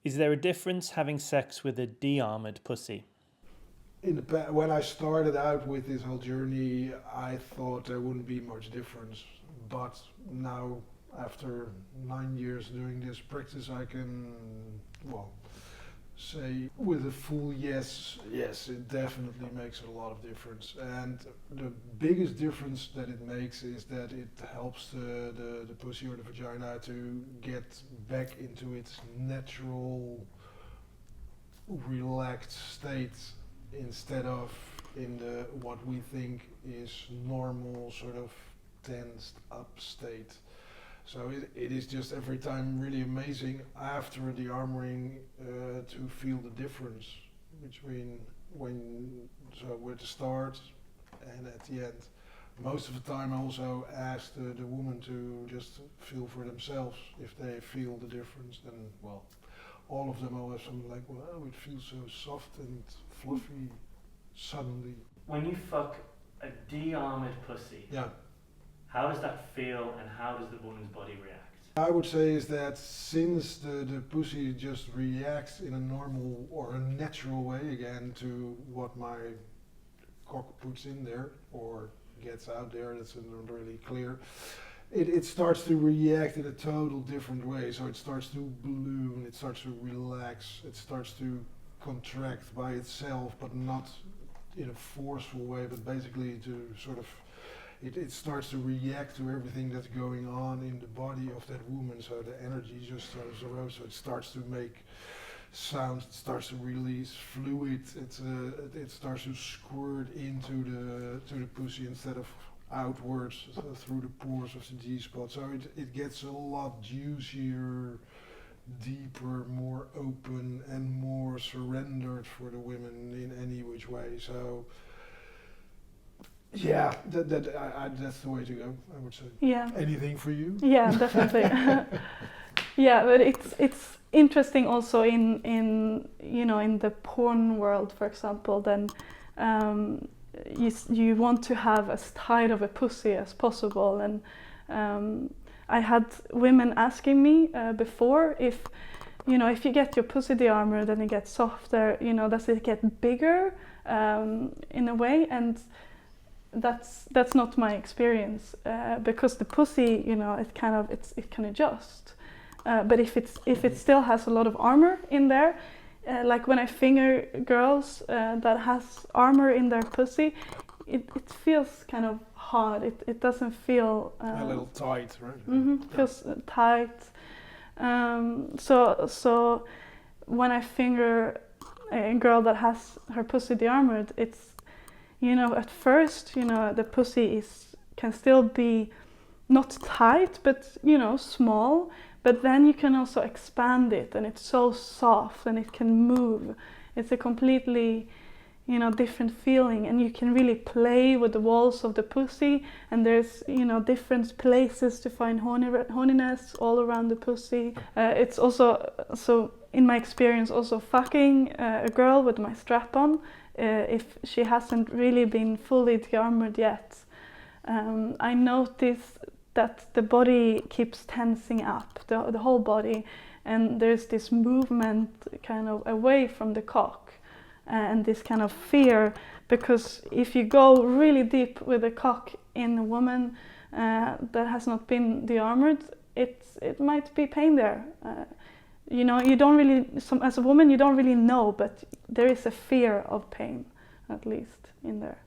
Is there a difference having sex with a de-armored pussy? When I started out with this whole journey, I thought there wouldn't be much difference. But now, after 9 years doing this practice, I can, well, say with a full yes, it definitely makes a lot of difference. And the biggest difference that it makes is that it helps the pussy or the vagina to get back into its natural, relaxed state instead of in the what we think is normal sort of tensed up state. So it is just every time really amazing after the armoring to feel the difference between with the start and at the end. Most of the time I also ask the woman to just feel for themselves if they feel the difference. Then well, all of them will have something like, well, it feels so soft and fluffy suddenly. When you fuck a de-armored pussy, Yeah. how does that feel and how does the woman's body react? I would say is that since the pussy just reacts in a normal or a natural way again to what my cock puts in there or gets out there, that's not really clear. It starts to react in a total different way. So it starts to balloon, it starts to relax, it starts to contract by itself, but not in a forceful way, but basically to sort of, it starts to react to everything that's going on in the body of that woman. So the energy just starts to arouse, so it starts to make sounds, it starts to release fluid, it starts to squirt into the pussy instead of outwards through the pores of the G-spot. So it gets a lot juicier, deeper, more open and more surrendered for the women in any which way. So yeah, that's the way to go, I would say. Yeah. Anything for you? Yeah, definitely. Yeah, but it's interesting also in you know, in the porn world, for example, then you want to have as tight of a pussy as possible, and I had women asking me before if, you know, if you get your pussy de-armored and it gets softer, you know, does it get bigger in a way? And that's not my experience because the pussy, you know, it can adjust. But if it still has a lot of armor in there, like when I finger girls that has armor in their pussy, it feels kind of hard. It doesn't feel A little tight, right? feels tight. So when I finger a girl that has her pussy de-armored, it's, you know, at first, you know, the pussy can still be not tight, but, you know, small. But then you can also expand it, and it's so soft, and it can move. It's a completely, you know, different feeling, and you can really play with the walls of the pussy. And there's, you know, different places to find horniness all around the pussy. It's also, so in my experience, also fucking a girl with my strap on, if she hasn't really been fully de-armored yet, I notice that the body keeps tensing up, the whole body, and there's this movement kind of away from the cock, and this kind of fear, because if you go really deep with the cock in a woman that has not been de-armored, it might be pain there. You know, you don't really, as a woman, you don't really know, but there is a fear of pain, at least, in there.